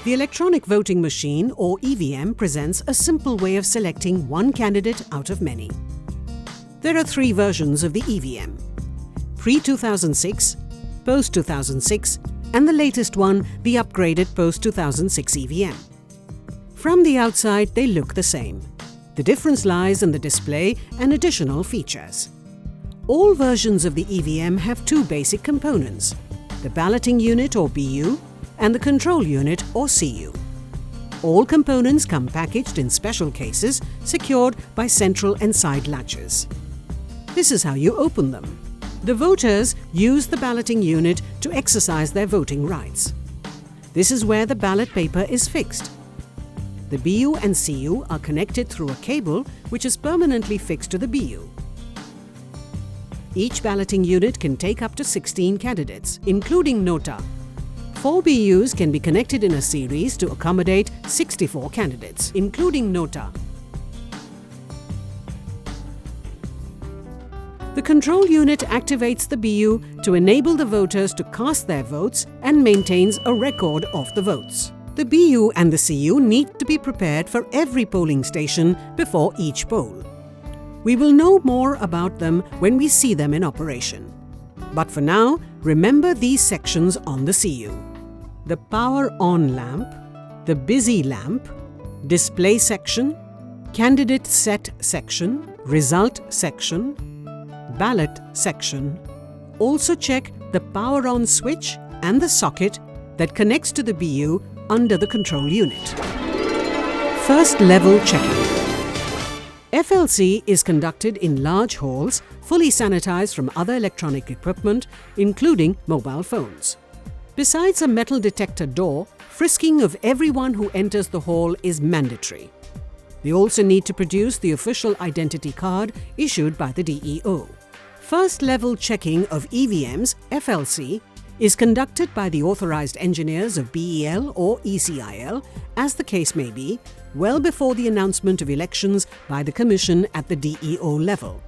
The electronic voting machine, or EVM, presents a simple way of selecting one candidate out of many. There are three versions of the EVM: pre-2006, post-2006, and the latest one, the upgraded post-2006 EVM. From the outside, they look the same. The difference lies in the display and additional features. All versions of the EVM have two basic components: the balloting unit, or BU, and the control unit, or CU. All components come packaged in special cases, secured by central and side latches. This is how you open them. The voters use the balloting unit to exercise their voting rights. This is where the ballot paper is fixed. The BU and CU are connected through a cable which is permanently fixed to the BU. Each balloting unit can take up to 16 candidates, including nota. 4 BUs can be connected in a series to accommodate 64 candidates, including nota. The control unit activates the BU to enable the voters to cast their votes and maintains a record of the votes. The BU and the CU need to be prepared for every polling station before each poll. We will know more about them when we see them in operation. But for now, remember these sections on the CU: the power on lamp, the busy lamp, display section, candidate set section, result section, ballot section. Also check the power on switch and the socket that connects to the BU under the control unit. First level checking. FLC is conducted in large halls, fully sanitized from other electronic equipment, including mobile phones. Besides a metal detector door, frisking of everyone who enters the hall is mandatory. They also need to produce the official identity card issued by the DEO. First level checking of EVMs, FLC, is conducted by the authorized engineers of BEL or ECIL, as the case may be, well before the announcement of elections by the Commission at the DEO level.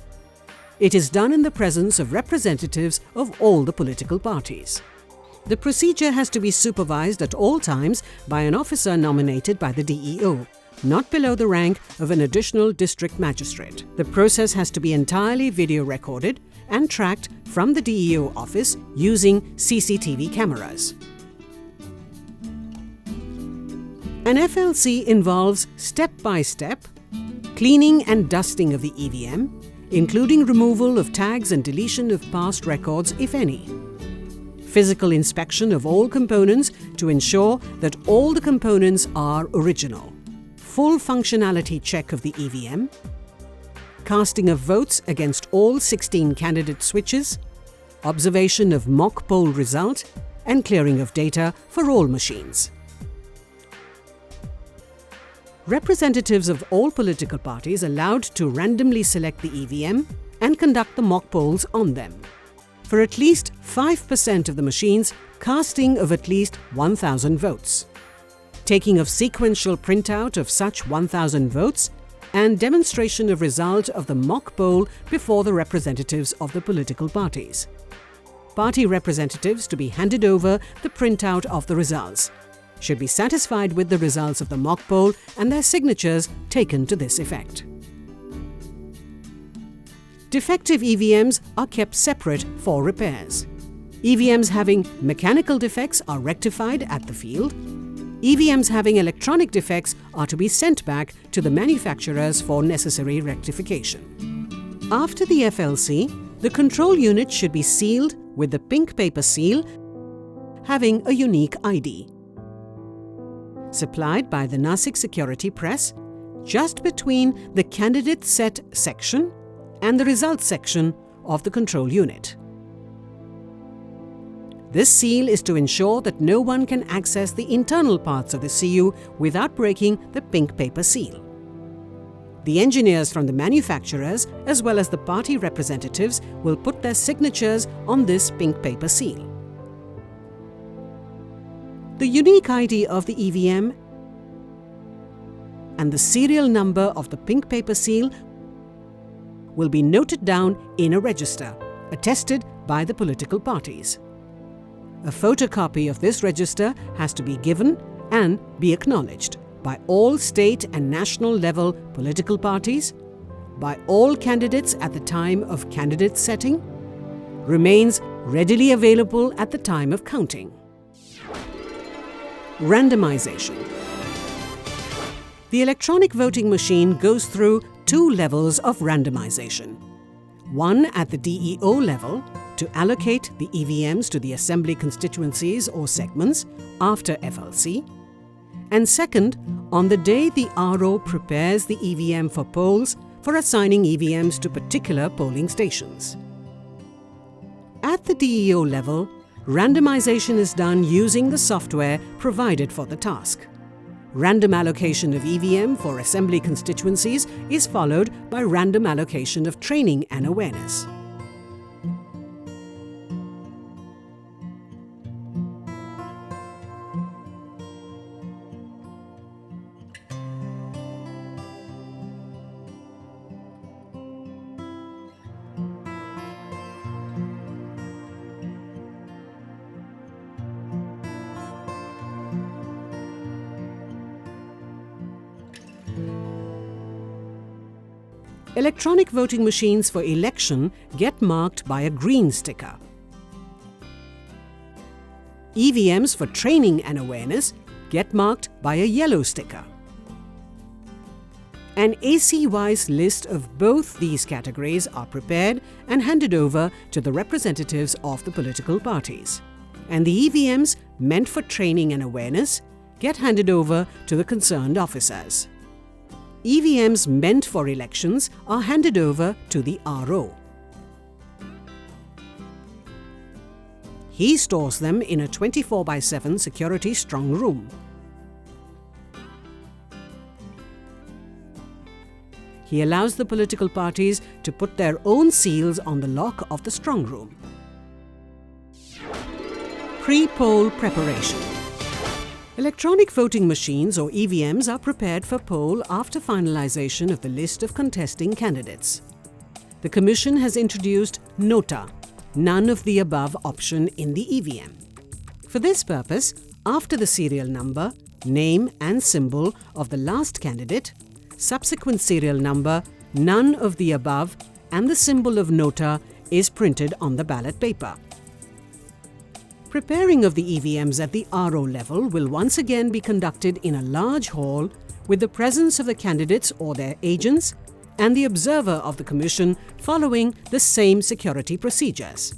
It is done in the presence of representatives of all the political parties. The procedure has to be supervised at all times by an officer nominated by the DEO, not below the rank of an additional district magistrate. The process has to be entirely video recorded and tracked from the DEO office using CCTV cameras. An FLC involves step-by-step cleaning and dusting of the EVM, including removal of tags and deletion of past records, if any. Physical inspection of all components to ensure that all the components are original. Full functionality check of the EVM. Casting of votes against all 16 candidate switches, observation of mock poll result, and clearing of data for all machines. Representatives of all political parties allowed to randomly select the EVM and conduct the mock polls on them. For at least 5% of the machines, casting of at least 1,000 votes. Taking of sequential printout of such 1,000 votes and demonstration of result of the mock poll before the representatives of the political parties. Party representatives to be handed over the printout of the results, should be satisfied with the results of the mock poll and their signatures taken to this effect. Defective EVMs are kept separate for repairs. EVMs having mechanical defects are rectified at the field. EVMs having electronic defects are to be sent back to the manufacturers for necessary rectification. After the FLC, the control unit should be sealed with the pink paper seal having a unique ID. Supplied by the Nasik Security Press, just between the candidate set section and the results section of the control unit. This seal is to ensure that no one can access the internal parts of the CU without breaking the pink paper seal. The engineers from the manufacturers as well as the party representatives will put their signatures on this pink paper seal. The unique ID of the EVM and the serial number of the pink paper seal will be noted down in a register, attested by the political parties. A photocopy of this register has to be given and be acknowledged by all state and national level political parties, by all candidates at the time of candidate setting, remains readily available at the time of counting. Randomization. The electronic voting machine goes through 2 levels of randomization. One at the DEO level to allocate the EVMs to the assembly constituencies or segments after FLC, and second, on the day the RO prepares the EVM for polls for assigning EVMs to particular polling stations. At the DEO level, randomization is done using the software provided for the task. Random allocation of EVM for assembly constituencies is followed by random allocation of training and awareness. Electronic voting machines for election get marked by a green sticker. EVMs for training and awareness get marked by a yellow sticker. An AC-wise list of both these categories are prepared and handed over to the representatives of the political parties. And the EVMs meant for training and awareness get handed over to the concerned officers. EVMs meant for elections are handed over to the RO. He stores them in a 24/7 security strong room. He allows the political parties to put their own seals on the lock of the strong room. Pre-poll preparation. Electronic voting machines or EVMs are prepared for poll after finalization of the list of contesting candidates. The Commission has introduced Nota, none of the above option in the EVM. For this purpose, after the serial number, name and symbol of the last candidate, subsequent serial number, none of the above, and the symbol of Nota is printed on the ballot paper. Preparing of the EVMs at the RO level will once again be conducted in a large hall with the presence of the candidates or their agents and the observer of the Commission following the same security procedures.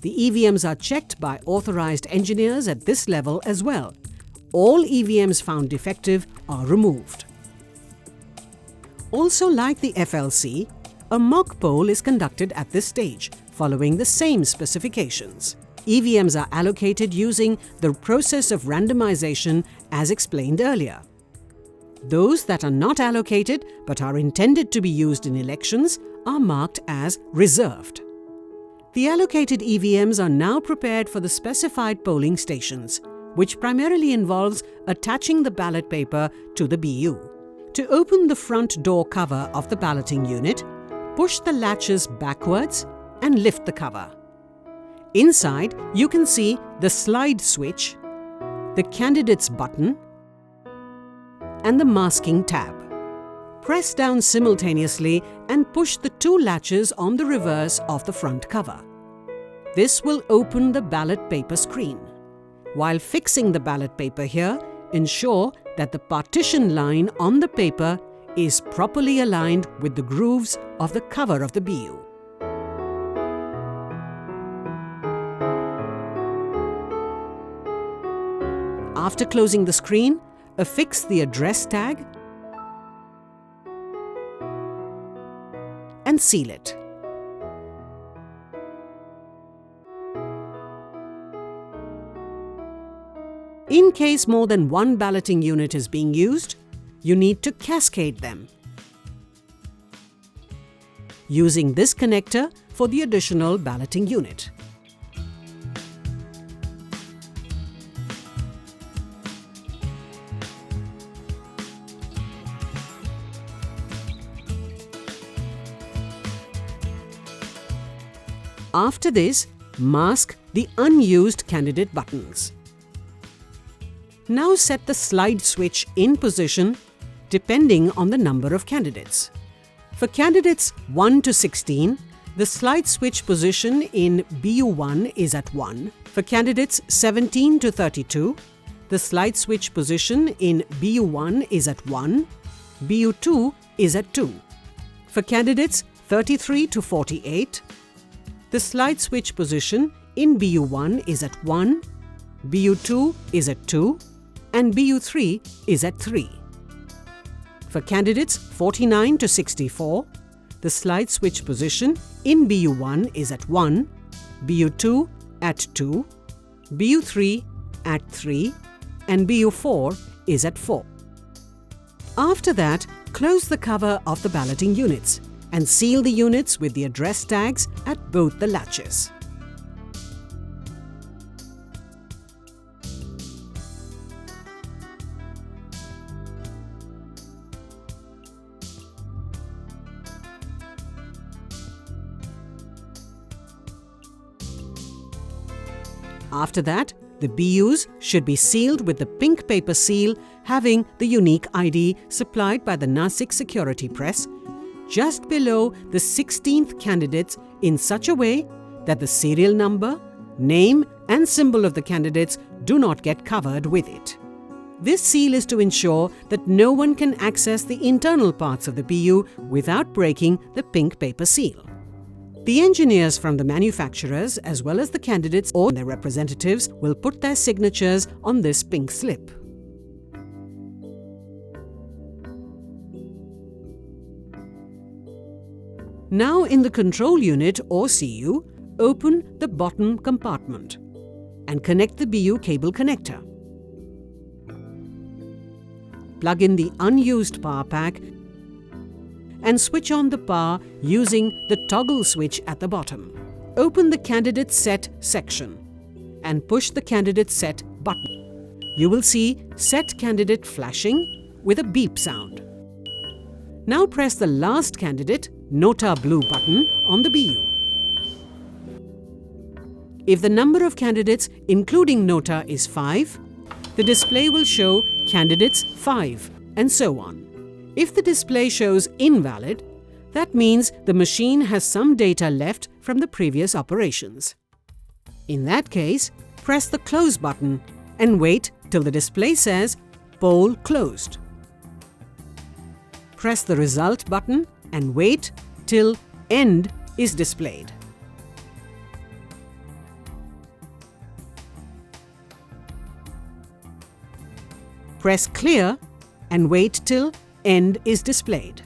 The EVMs are checked by authorized engineers at this level as well. All EVMs found defective are removed. Also, like the FLC, a mock poll is conducted at this stage, following the same specifications. EVMs are allocated using the process of randomization as explained earlier. Those that are not allocated but are intended to be used in elections are marked as reserved. The allocated EVMs are now prepared for the specified polling stations, which primarily involves attaching the ballot paper to the BU. To open the front door cover of the balloting unit, push the latches backwards and lift the cover. Inside, you can see the slide switch, the candidates button, and the masking tab. Press down simultaneously and push the 2 latches on the reverse of the front cover. This will open the ballot paper screen. While fixing the ballot paper here, ensure that the partition line on the paper is properly aligned with the grooves of the cover of the BU. After closing the screen, affix the address tag and seal it. In case more than one balloting unit is being used, you need to cascade them using this connector for the additional balloting unit. After this, mask the unused candidate buttons. Now set the slide switch in position depending on the number of candidates. For candidates 1 to 16, the slide switch position in BU1 is at 1. For candidates 17 to 32, the slide switch position in BU1 is at 1. BU2 is at 2. For candidates 33 to 48, the slide switch position in BU1 is at 1, BU2 is at 2, and BU3 is at 3. For candidates 49 to 64, the slide switch position in BU1 is at 1, BU2 at 2, BU3 at 3, and BU4 is at 4. After that, close the cover of the balloting units and seal the units with the address tags at both the latches. After that, the BUs should be sealed with the pink paper seal having the unique ID supplied by the Nasik security press just below the 16th candidates in such a way that the serial number, name and symbol of the candidates do not get covered with it. This seal is to ensure that no one can access the internal parts of the BU without breaking the pink paper seal. The engineers from the manufacturers as well as the candidates or their representatives will put their signatures on this pink slip. Now in the control unit or CU, open the bottom compartment and connect the BU cable connector. Plug in the unused power pack and switch on the power using the toggle switch at the bottom. Open the candidate set section and push the candidate set button. You will see set candidate flashing with a beep sound. Now press the last candidate Nota blue button on the BU. If the number of candidates including Nota is 5, the display will show candidates 5 and so on. If the display shows invalid, that means the machine has some data left from the previous operations. In that case, press the close button and wait till the display says poll closed. Press the result button and wait till end is displayed. Press clear and wait till end is displayed.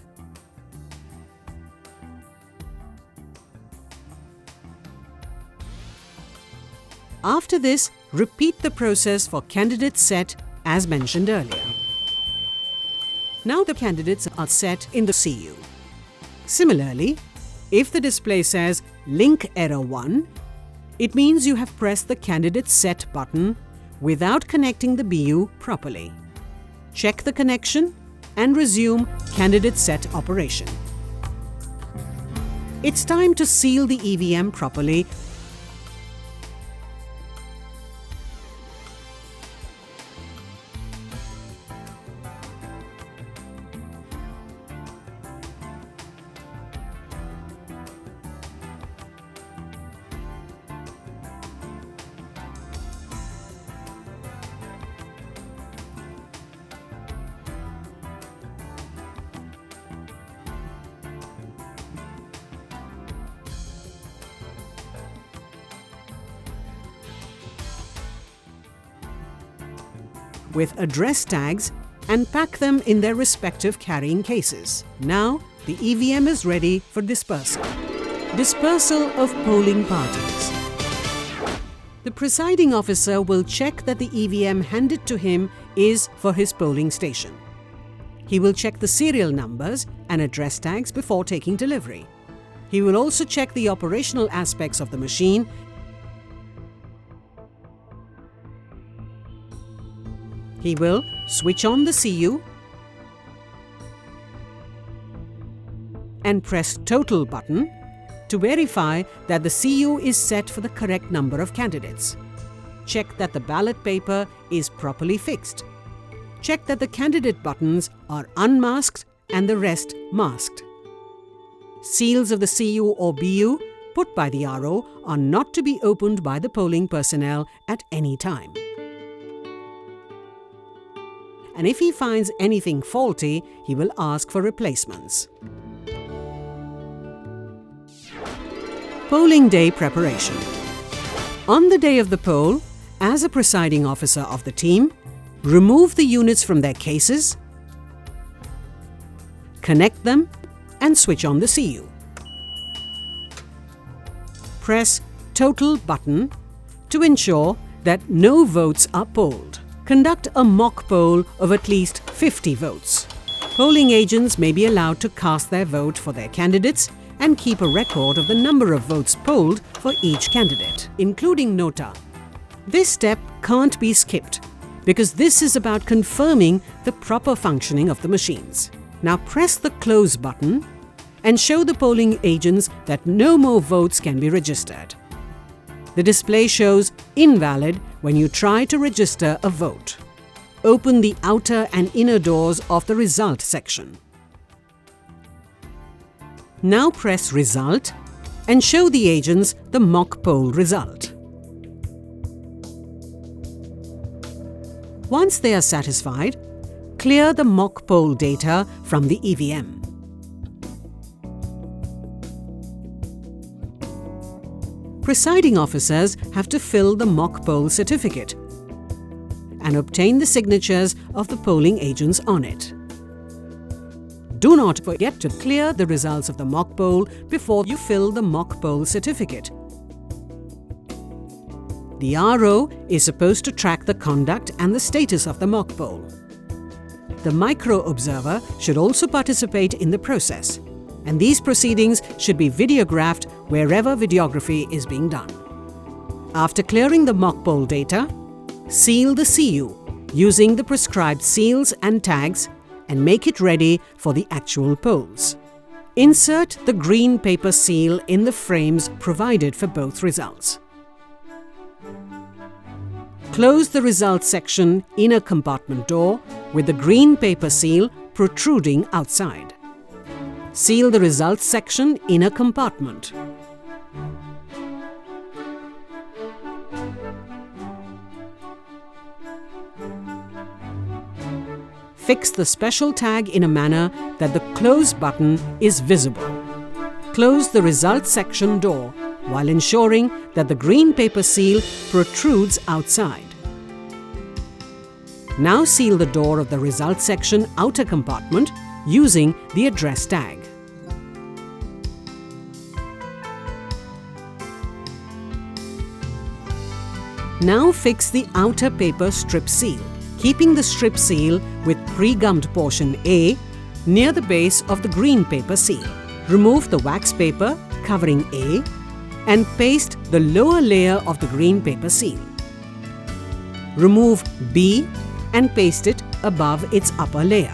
After this, repeat the process for candidate set as mentioned earlier. Now the candidates are set in the CU. Similarly, if the display says link error 1, it means you have pressed the candidate set button without connecting the BU properly. Check the connection and resume candidate set operation. It's time to seal the EVM properly. With address tags and pack them in their respective carrying cases. Now, the EVM is ready for dispersal. Dispersal of polling parties. The presiding officer will check that the EVM handed to him is for his polling station. He will check the serial numbers and address tags before taking delivery. He will also check the operational aspects of the machine. He will switch on the CU and press Total button to verify that the CU is set for the correct number of candidates. check that the ballot paper is properly fixed. Check that the candidate buttons are unmasked and the rest masked. Seals of the CU or BU put by the RO are not to be opened by the polling personnel at any time. And if he finds anything faulty, he will ask for replacements. Polling day preparation. On the day of the poll, as a presiding officer of the team, remove the units from their cases, connect them, and switch on the CU. Press Total button to ensure that no votes are polled. Conduct a mock poll of at least 50 votes. Polling agents may be allowed to cast their vote for their candidates and keep a record of the number of votes polled for each candidate, including nota. This step can't be skipped because this is about confirming the proper functioning of the machines. Now press the Close button and show the polling agents that no more votes can be registered. The display shows invalid when you try to register a vote. Open the outer and inner doors of the Result section. Now press Result and show the agents the mock poll result. Once they are satisfied, clear the mock poll data from the EVM. Presiding officers have to fill the mock poll certificate and obtain the signatures of the polling agents on it. Do not forget to clear the results of the mock poll before you fill the mock poll certificate. The RO is supposed to track the conduct and the status of the mock poll. The micro-observer should also participate in the process, and these proceedings should be videographed wherever videography is being done. After clearing the mock poll data, seal the CU using the prescribed seals and tags and make it ready for the actual polls. Insert the green paper seal in the frames provided for both results. Close the results section inner compartment door with the green paper seal protruding outside. Seal the results section inner compartment. Fix the special tag in a manner that the Close button is visible. Close the results section door while ensuring that the green paper seal protrudes outside. Now seal the door of the results section outer compartment using the address tag. Now fix the outer paper strip seal, keeping the strip seal with pre-gummed portion A near the base of the green paper seal. Remove the wax paper covering A and paste the lower layer of the green paper seal. Remove B and paste it above its upper layer.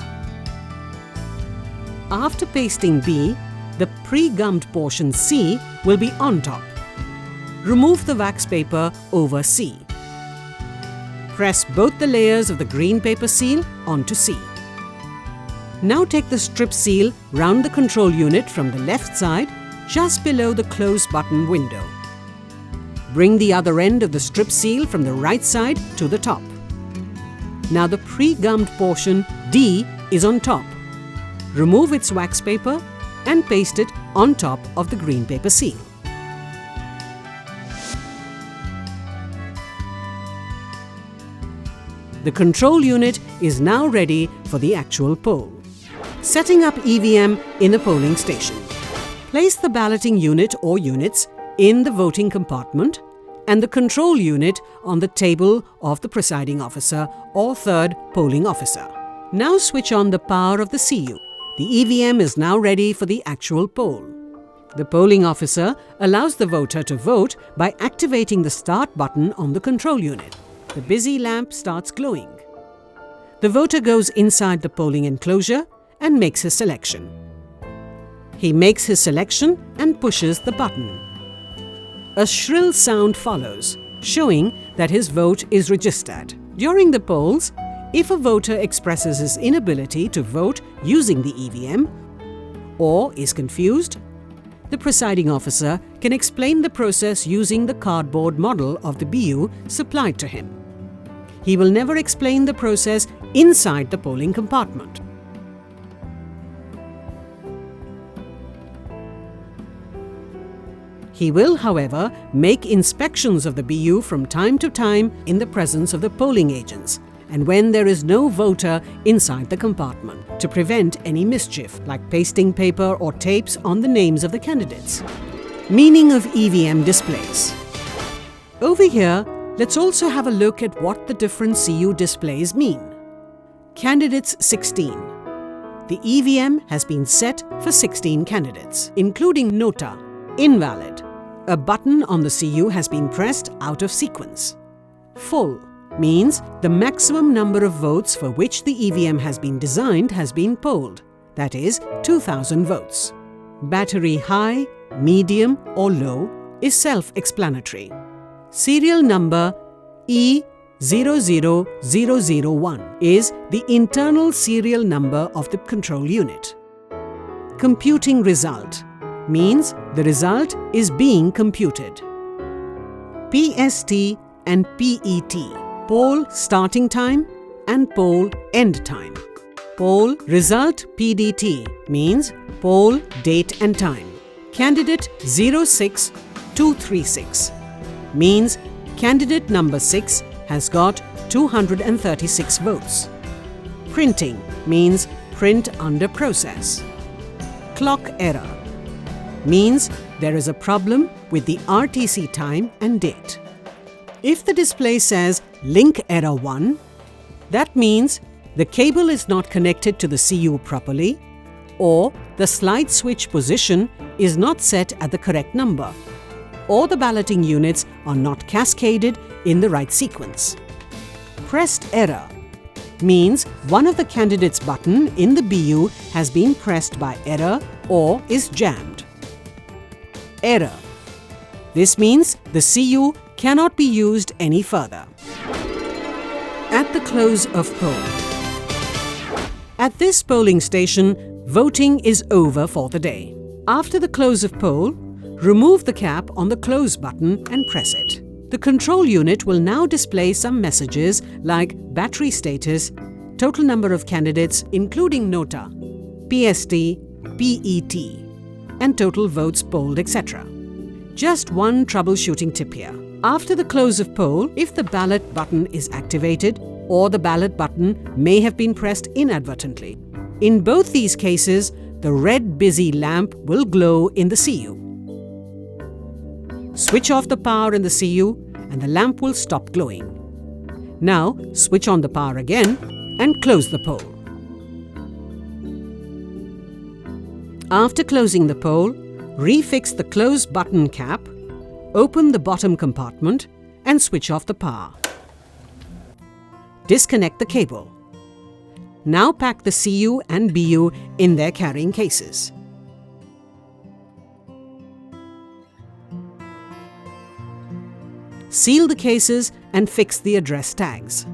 After pasting B, the pre-gummed portion C will be on top. Remove the wax paper over C. Press both the layers of the green paper seal onto C. Now take the strip seal round the control unit from the left side, just below the Close button window. Bring the other end of the strip seal from the right side to the top. Now the pre-gummed portion D is on top. Remove its wax paper and paste it on top of the green paper seal. The control unit is now ready for the actual poll. Setting up EVM in the polling station. Place the balloting unit or units in the voting compartment and the control unit on the table of the presiding officer or third polling officer. Now switch on the power of the CU. The EVM is now ready for the actual poll. The polling officer allows the voter to vote by activating the Start button on the control unit. The busy lamp starts glowing. The voter goes inside the polling enclosure and makes his selection. He makes his selection and pushes the button. A shrill sound follows, showing that his vote is registered. During the polls, if a voter expresses his inability to vote using the EVM or is confused, the presiding officer can explain the process using the cardboard model of the BU supplied to him. He will never explain the process inside the polling compartment. He will, however, make inspections of the BU from time to time in the presence of the polling agents and when there is no voter inside the compartment to prevent any mischief like pasting paper or tapes on the names of the candidates. Meaning of EVM displays. Over here, let's also have a look at what the different CU displays mean. Candidates 16. The EVM has been set for 16 candidates, including nota, invalid. A button on the CU has been pressed out of sequence. Full means the maximum number of votes for which the EVM has been designed has been polled, that is 2000 votes. Battery high, medium or low is self-explanatory. Serial number E00001 is the internal serial number of the control unit. Computing result means the result is being computed. PST and PET, poll starting time and poll end time. Poll result PDT means poll date and time. Candidate 06236 means candidate number 6 has got 236 votes. Printing means print under process. Clock error means there is a problem with the RTC time and date. If the display says link error 1, that means the cable is not connected to the CU properly or the slide switch position is not set at the correct number or the balloting units are not cascaded in the right sequence. Pressed error means one of the candidates' button in the BU has been pressed by error or is jammed. Error. This means the CU cannot be used any further. At the close of poll. At this polling station, voting is over for the day. After the close of poll, remove the cap on the close button and press it. The control unit will now display some messages like battery status, total number of candidates including nota, PST, PET, and total votes polled, etc. Just one troubleshooting tip here. After the close of poll, if the ballot button is activated or the ballot button may have been pressed inadvertently. In both these cases, the red busy lamp will glow in the CU. Switch off the power in the CU and the lamp will stop glowing. Now, switch on the power again and close the poll. After closing the poll, refix the close button cap, open the bottom compartment and switch off the power. Disconnect the cable. Now pack the CU and BU in their carrying cases. Seal the cases and fix the address tags.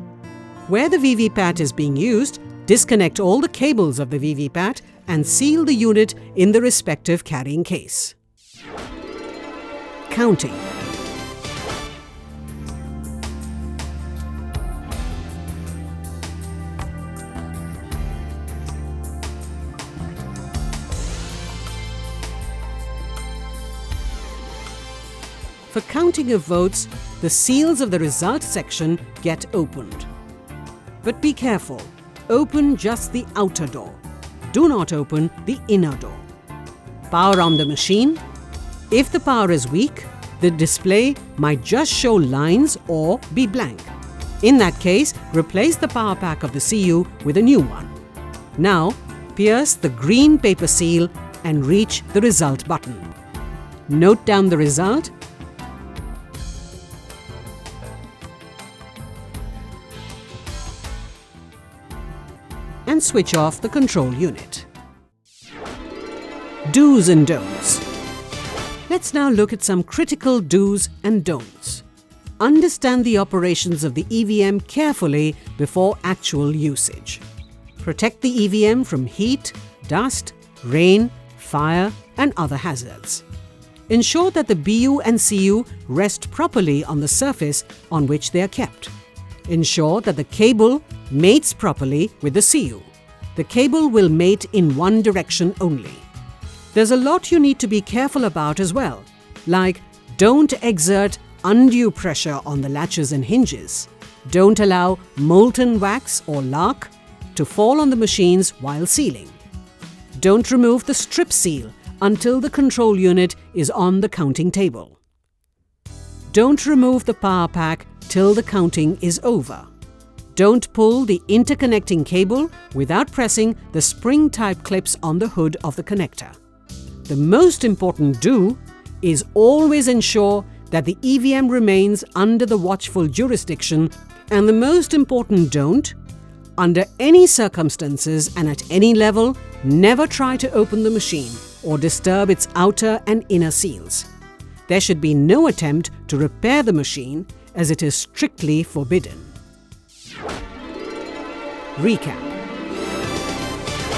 Where the VVPAT is being used, disconnect all the cables of the VVPAT and seal the unit in the respective carrying case. Counting. For counting of votes, the seals of the result section get opened. But be careful, open just the outer door. Do not open the inner door. Power on the machine. If the power is weak, the display might just show lines or be blank. In that case, replace the power pack of the CU with a new one. Now, pierce the green paper seal and reach the result button. Note down the result and switch off the control unit. Do's and don'ts. Let's now look at some critical do's and don'ts. Understand the operations of the EVM carefully before actual usage. Protect the EVM from heat, dust, rain, fire, and other hazards. Ensure that the BU and CU rest properly on the surface on which they are kept. Ensure that the cable mates properly with the CU. The cable will mate in one direction only. There's a lot you need to be careful about as well, like don't exert undue pressure on the latches and hinges. Don't allow molten wax or lac to fall on the machines while sealing. Don't remove the strip seal until the control unit is on the counting table. Don't remove the power pack till the counting is over. Don't pull the interconnecting cable without pressing the spring-type clips on the hood of the connector. The most important do is always ensure that the EVM remains under the watchful jurisdiction, and the most important don't, under any circumstances and at any level, never try to open the machine or disturb its outer and inner seals. There should be no attempt to repair the machine, as it is strictly forbidden. Recap.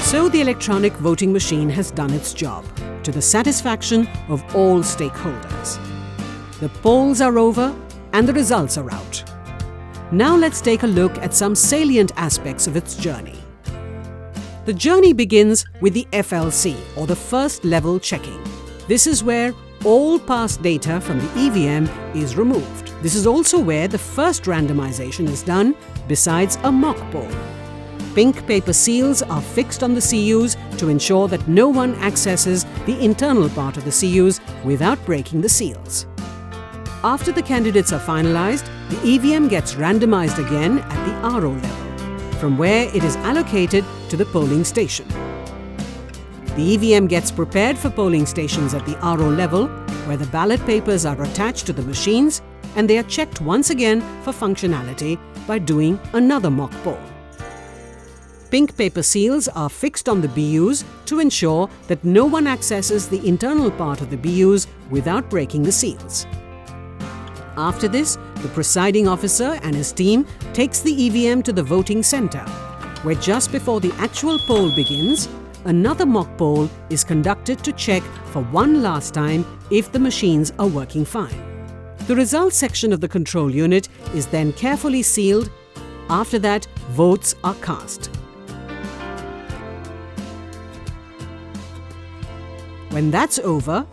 So the electronic voting machine has done its job, to the satisfaction of all stakeholders. The polls are over and the results are out. Now let's take a look at some salient aspects of its journey. The journey begins with the FLC, or the first level checking. This is where all past data from the EVM is removed. This is also where the first randomization is done, besides a mock poll. Pink paper seals are fixed on the CUs to ensure that no one accesses the internal part of the CUs without breaking the seals. After the candidates are finalized, the EVM gets randomized again at the RO level, from where it is allocated to the polling station. The EVM gets prepared for polling stations at the RO level, where the ballot papers are attached to the machines and they are checked once again for functionality by doing another mock poll. Pink paper seals are fixed on the BUs to ensure that no one accesses the internal part of the BUs without breaking the seals. After this, the presiding officer and his team takes the EVM to the voting center, where just before the actual poll begins, another mock poll is conducted to check for one last time if the machines are working fine. The results section of the control unit is then carefully sealed. After that, votes are cast. When that's over,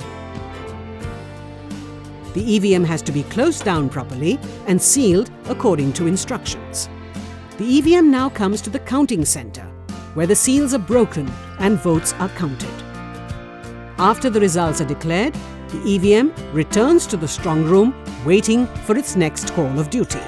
the EVM has to be closed down properly and sealed according to instructions. The EVM now comes to the counting center, where the seals are broken and votes are counted. After the results are declared, the EVM returns to the strong room, waiting for its next call of duty.